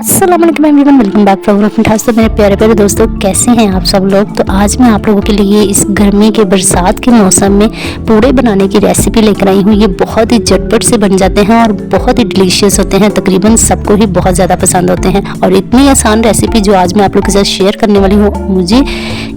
अस्सलाम वालेकुम everyone, welcome back to our मिठास। तो मेरे प्यारे प्यारे दोस्तों, कैसे हैं आप सब लोग। तो आज मैं आप लोगों के लिए इस गर्मी के बरसात के मौसम में पूड़े बनाने की रेसिपी लेकर आई हूँ। ये बहुत ही झटपट से बन जाते हैं और बहुत ही डिलीशियस होते हैं। तकरीबन सबको ही बहुत ज़्यादा पसंद होते हैं और इतनी आसान रेसिपी जो आज मैं आप लोगों के साथ शेयर करने वाली हूँ, मुझे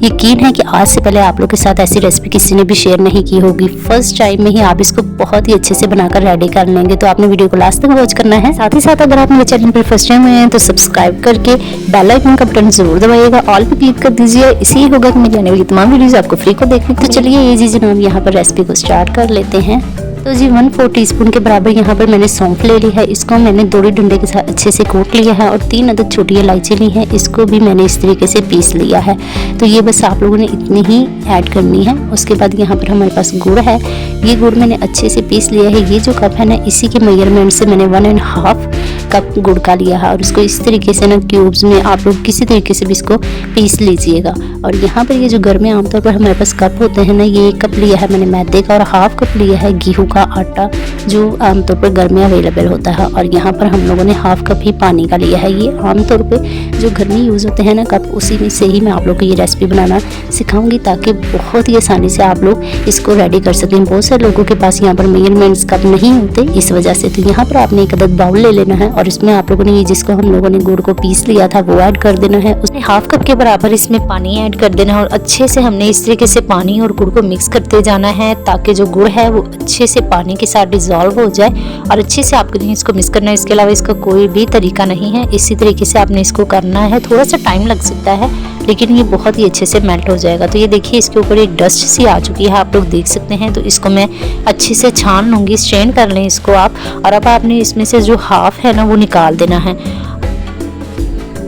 यकीन है कि आज से पहले आप लोग के साथ ऐसी रेसिपी किसी ने भी शेयर नहीं की होगी। फर्स्ट टाइम में ही आप इसको बहुत ही अच्छे से बनाकर रेडी कर लेंगे। तो आपने वीडियो को लास्ट तक वॉच करना है। साथ ही साथ अगर आप मेरे चैनल पर फर्स्ट टाइम हैं तो सब्सक्राइब करके बेल आइकन का बटन जरूर दबाइएगा, ऑल पे क्लिक कर दीजिए। इसी होगा कि मेरी आने वाली तमाम वीडियोस आपको फ्री को देखने। तो चलिए ये जी जनाब यहाँ पर रेसिपी को स्टार्ट कर लेते हैं। तो जी 1/4 टीस्पून के बराबर यहाँ पर मैंने सौंफ ले ली है। इसको मैंने दोड़ी डंडे के साथ अच्छे से कूट लिया है और 3 अदद छोटी इलायची ली है। इसको भी मैंने इस तरीके से पीस लिया है। तो ये बस आप लोगों ने इतनी ही ऐड करनी है। उसके बाद यहाँ पर हमारे पास गुड़ है। ये गुड़ मैंने अच्छे से पीस लिया है। ये जो कप है ना, इसी के मेजरमेंट से मैंने 1.5 कप गुड़ का लिया है और इसको इस तरीके से ना क्यूब्स में आप लोग किसी तरीके से भी इसको पीस लीजिएगा। और यहाँ पर ये जो घर में आमतौर पर हमारे पास कप होते हैं ना, ये 1 कप लिया है मैंने मैदे का और 1/2 कप लिया है गेहूं का आटा, जो आमतौर पर घर में अवेलेबल होता है। और यहाँ पर हम लोगों ने 1/2 कप ही पानी का लिया है। ये आमतौर पे जो घर में यूज़ होते हैं ना कप, उसी में से ही मैं आप लोग को ये रेसिपी बनाना सिखाऊंगी ताकि बहुत ही आसानी से आप लोग इसको रेडी कर सकें। बहुत से लोगों के पास यहाँ पर मेजरमेंट्स कप नहीं होते, इस वजह से। तो यहाँ पर आपने 1 अदद बाउल ले लेना है और इसमें आप लोगों ने ये जिसको हम लोगों ने गुड़ को पीस लिया था वो ऐड कर देना है। उसमें 1/2 कप के बराबर इसमें पानी ऐड कर देना है और अच्छे से हमने इस तरीके से पानी और गुड़ को मिक्स करते जाना है ताकि जो गुड़ है वो अच्छे से पानी के साथ डिजॉल्व हो जाए और अच्छे से आपको इसको मिक्स करना है। इसके अलावा इसका कोई भी तरीका नहीं है, इसी तरीके से आपने इसको करना है। थोड़ा सा टाइम लग सकता है लेकिन ये बहुत ही अच्छे से मेल्ट हो जाएगा। तो ये देखिए इसके ऊपर एक डस्ट सी आ चुकी है, आप लोग देख सकते हैं। तो इसको मैं अच्छे से छान लूँगी, स्ट्रेन कर लें इसको आप। और अब आपने इसमें से जो हाफ है ना वो निकाल देना है।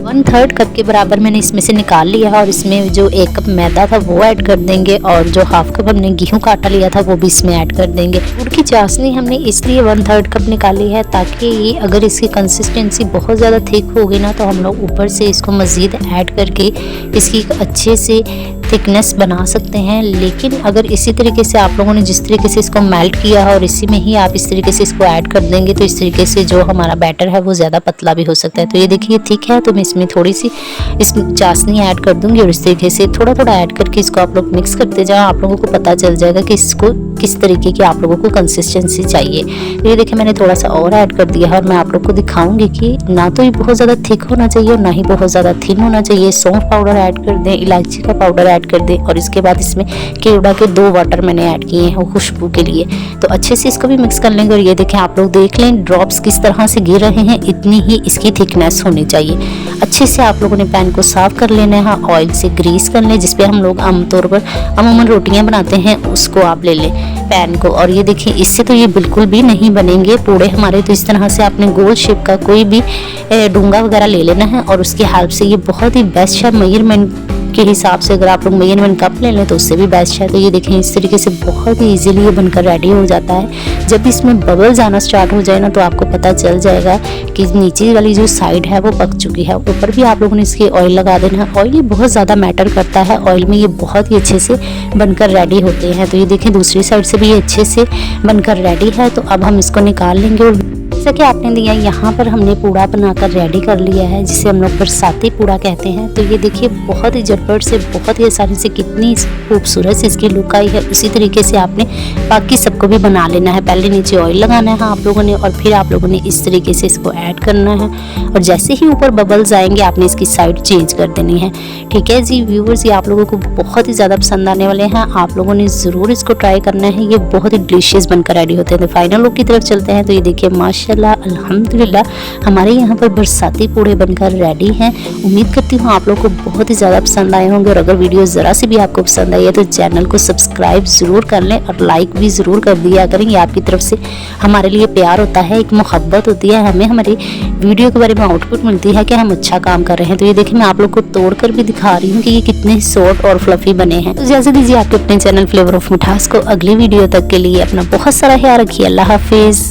1/3 कप के बराबर मैंने इसमें से निकाल लिया है और इसमें जो 1 कप मैदा था वो ऐड कर देंगे और जो 1/2 कप हमने गेहूं का आटा लिया था वो भी इसमें ऐड कर देंगे। गुड़ की चाशनी हमने इसलिए 1/3 कप निकाली है ताकि ये अगर इसकी कंसिस्टेंसी बहुत ज़्यादा थिक होगी ना तो हम लोग ऊपर से इसको मज़ीद ऐड करके इसकी अच्छे से थिकनेस बना सकते हैं। लेकिन अगर इसी तरीके से आप लोगों ने जिस तरीके से इसको मेल्ट किया है और इसी में ही आप इस तरीके से इसको ऐड कर देंगे तो इस तरीके से जो हमारा बैटर है वो ज़्यादा पतला भी हो सकता है। तो ये देखिए ठीक है, तो मैं इसमें थोड़ी सी इस चाशनी ऐड कर दूंगी और इस तरीके से थोड़ा थोड़ा ऐड करके इसको आप लोग मिक्स करते जाओ। आप लोगों को पता चल जाएगा कि इसको किस तरीके की आप लोगों को कंसिस्टेंसी चाहिए। तो ये देखिए मैंने थोड़ा सा और ऐड कर दिया है और मैं आप लोग को दिखाऊंगी कि ना तो ये बहुत ज़्यादा थिक होना चाहिए और ना ही बहुत ज़्यादा थिन होना चाहिए। सौंफ पाउडर ऐड कर दें, इलायची का पाउडर ऐड कर दें और इसके बाद इसमें केवड़ा के 2 वाटर मैंने ऐड किए हैं वो खुशबू के लिए। तो अच्छे से इसको भी मिक्स कर लेंगे और ये देखें आप लोग देख लें ड्रॉप्स किस तरह से गिर रहे हैं, इतनी ही इसकी थिकनेस होनी चाहिए। अच्छे से आप लोगों ने पैन को साफ कर लेना है, ऑयल से ग्रीस कर लें। जिस पे हम लोग आमतौर पर अमूमन रोटियां बनाते हैं उसको आप ले लें पैन को। और ये देखिए इससे तो ये बिल्कुल भी नहीं बनेंगे पूड़े हमारे। तो इस तरह से आपने गोल शेप का कोई भी डूंगा वगैरह ले लेना है और उसकी हेल्प से ये बहुत ही बेस्ट है। मेजरमेंट के हिसाब से अगर आप लोग मेजरमेंट कप ले लें तो उससे भी बेस्ट है। तो ये देखें इस तरीके से बहुत ही इजीली ये बनकर रेडी हो जाता है। जब इसमें बबल्स आना स्टार्ट हो जाए ना तो आपको पता चल जाएगा कि नीचे वाली जो साइड है वो पक चुकी है। ऊपर भी आप लोगों ने इसकी ऑयल लगा देना है। ऑयल ये बहुत ज़्यादा मैटर करता है, ऑयल में ये बहुत ही अच्छे से बनकर रेडी होते हैं। तो ये देखें दूसरी साइड से भी ये अच्छे से बनकर रेडी है। तो अब हम इसको निकाल लेंगे और जैसा कि आपने दिया यहाँ पर हमने पूड़ा बनाकर रेडी कर लिया है, जिसे हम लोग बरसाती पूड़ा कहते हैं। तो ये देखिए बहुत ही झटपट से बहुत ही आसानी से कितनी खूबसूरत से इसकी लुक आई है। उसी तरीके से आपने बाकी सबको भी बना लेना है। पहले नीचे ऑयल लगाना है आप लोगों ने और फिर आप लोगों ने इस तरीके से इसको ऐड करना है और जैसे ही ऊपर बबल्स आएंगे आपने इसकी साइड चेंज कर देनी है। ठीक है जी व्यूवर्स, ये आप लोगों को बहुत ही ज़्यादा पसंद आने वाले हैं। आप लोगों ने ज़रूर इसको ट्राई करना है, ये बहुत ही डिलीशियस बनकर रेडी होते हैं। तो फाइनल लुक की तरफ चलते हैं। तो ये देखिए माशाल्लाह अल्हम्दुलिल्लाह हमारे यहाँ पर बरसाती पूड़े बनकर रेडी हैं। उम्मीद करती हूँ आप लोगों को बहुत ही ज़्यादा पसंद आए होंगे और अगर वीडियो ज़रा सी भी आपको पसंद आई है तो चैनल को सब्सक्राइब ज़रूर कर लें और लाइक भी ज़रूर कर दिया करें। ये आपकी तरफ से हमारे लिए प्यार होता है, एक मोहब्बत होती है, हमें हमारी वीडियो के बारे में आउटपुट मिलती है कि हम अच्छा काम कर रहे हैं। तो ये देखिए मैं आप लोग को तोड़कर भी दिखा रही हूँ कि ये कितने सॉफ्ट और फ्लफी बने हैं। तो इजाज़त दीजिए आपके अपने चैनल फ्लेवर ऑफ मिठास को अगली वीडियो तक के लिए। अपना बहुत सारा ख्याल रखिए। अल्लाह हाफिज़।